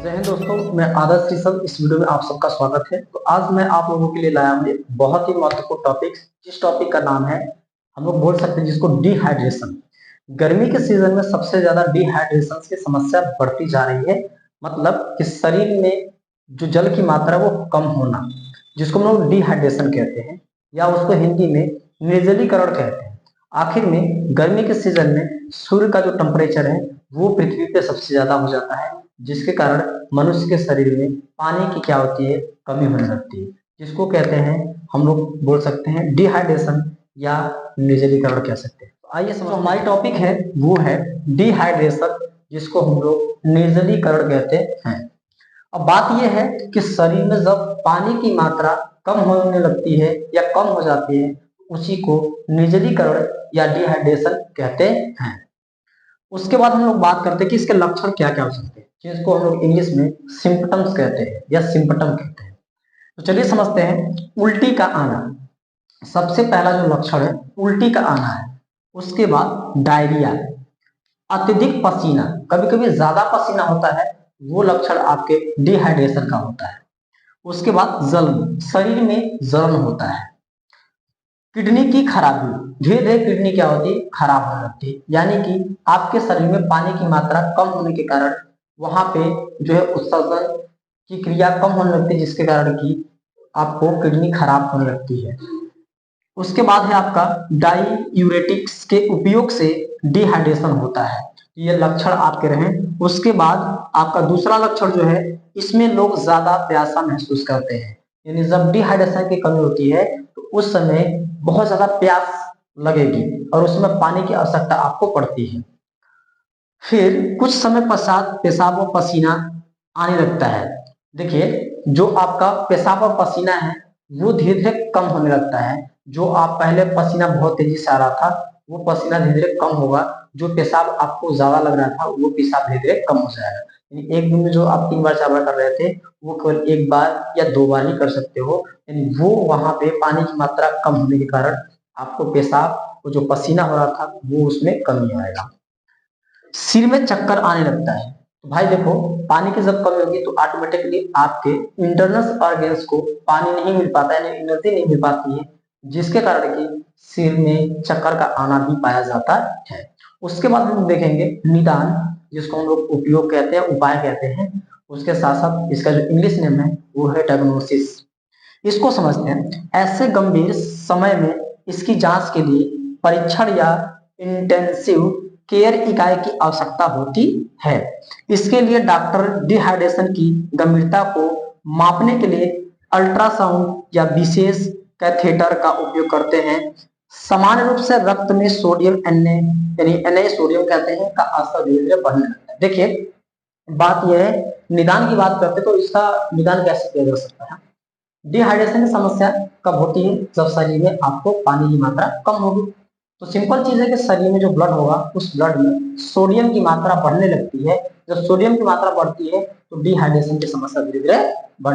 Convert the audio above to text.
जय हिंद दोस्तों, मैं आदर्श ऋषभ। इस वीडियो में आप सबका स्वागत है। तो आज मैं आप लोगों के लिए लाया हूँ एक बहुत ही महत्वपूर्ण टॉपिक, जिस टॉपिक का नाम है, हम लोग बोल सकते हैं जिसको डिहाइड्रेशन। गर्मी के सीजन में सबसे ज्यादा डिहाइड्रेशन की समस्या बढ़ती जा रही है। मतलब कि शरीर में जो जल की मात्रा वो कम होना, जिसको हम लोग डिहाइड्रेशन कहते हैं, या उसको हिंदी में निर्जलीकरण कहते हैं। आखिर में गर्मी के सीजन में सूर्य का जो टेम्परेचर है वो पृथ्वी पे सबसे ज्यादा हो जाता है, जिसके कारण मनुष्य के शरीर में पानी की क्या होती है, कमी होने लगती है, जिसको कहते हैं, हम लोग बोल सकते हैं डिहाइड्रेशन या निर्जलीकरण कह सकते हैं। तो आइए समझो, हमारी टॉपिक है वो है डिहाइड्रेशन, जिसको हम लोग निर्जलीकरण कहते हैं। अब बात यह है कि शरीर में जब पानी की मात्रा कम होने लगती है या कम हो जाती है, उसी को निर्जलीकरण या डिहाइड्रेशन कहते हैं। उसके बाद हम लोग बात करते हैं कि इसके लक्षण क्या क्या हो सकते हैं, जिसको हम लोग इंग्लिश में सिम्पटम्स कहते हैं या सिम्पटम कहते हैं। तो चलिए समझते हैं। उल्टी का आना सबसे पहला जो लक्षण है, उल्टी का आना है। उसके बाद डायरिया, अत्यधिक पसीना, कभी कभी ज्यादा पसीना होता है, वो लक्षण आपके डिहाइड्रेशन का होता है। उसके बाद जलन, शरीर में जलन होता है। किडनी की खराबी, धीरे धीरे किडनी क्या होती है, खराब होने लगती है। यानी कि आपके शरीर में पानी की मात्रा कम होने के कारण वहां पे जो है उत्सर्जन की क्रिया कम होने लगती है, जिसके कारण कि आपको किडनी खराब होने लगती है। उसके बाद है आपका डाईयूरेटिक्स के उपयोग से डिहाइड्रेशन होता है। ये लक्षण आपके रहे। उसके बाद आपका दूसरा लक्षण जो है, इसमें लोग ज्यादा प्यासा महसूस करते हैं। यानी जब डिहाइड्रेशन की कमी होती है तो उस समय बहुत ज्यादा प्यास लगेगी और उसमें पानी की आवश्यकता आपको पड़ती है। फिर कुछ समय पश्चात पेशाब और पसीना आने लगता है। देखिए, जो आपका पेशाब और पसीना है वो धीरे धीरे कम होने लगता है। जो आप पहले पसीना बहुत तेजी से आ रहा था, वो पसीना धीरे धीरे कम होगा। जो पेशाब आपको ज्यादा लग रहा था, वो पेशाब धीरे धीरे कम हो जाएगा। यानी एक दिन में जो आप 3 बार 4 बार कर रहे थे, वो केवल 1 बार या 2 बार ही कर सकते हो। यानी वो वहां पे पानी की मात्रा कम होने के कारण आपको पेशाब, वो जो पसीना हो रहा था, वो उसमें कमी आएगा। सिर में चक्कर आने लगता है। तो भाई देखो, पानी की जब कमी होगी तो ऑटोमेटिकली आपके इंटरनल ऑर्गन्स को पानी नहीं मिल पाता है, एनर्जी नहीं मिल पाती है, जिसके कारण कि सिर में चक्कर का आना भी पाया जाता है। उसके बाद हम देखेंगे निदान, जिसको हम लोग उपयोग कहते हैं, उपाय कहते हैं। उसके साथ साथ इसका जो इंग्लिश नेम है वो है डायग्नोसिस। इसको समझते हैं। ऐसे गंभीर समय में इसकी जांच के लिए परीक्षण या इंटेंसिव केयर इकाई की आवश्यकता होती है। इसके लिए डॉक्टर डिहाइड्रेशन की गंभीरता को मापने के लिए अल्ट्रासाउंड या विशेष कैथेटर का उपयोग करते हैं। सामान्य रूप से रक्त में सोडियम यानी सोडियम कहते हैं का असर धीरे धीरे बढ़ने लगता है। देखिए, बात यह है, निदान की बात करते तो इसका निदान कैसे किया जा सकता है। डिहाइड्रेशन की समस्या कब होती है, जब शरीर में आपको पानी की मात्रा कम होगी। तो सिंपल चीज है कि शरीर में जो ब्लड होगा, उस ब्लड में सोडियम की मात्रा बढ़ने लगती है। जब सोडियम की मात्रा बढ़ती है तो डिहाइड्रेशन की समस्या धीरे धीरे बढ़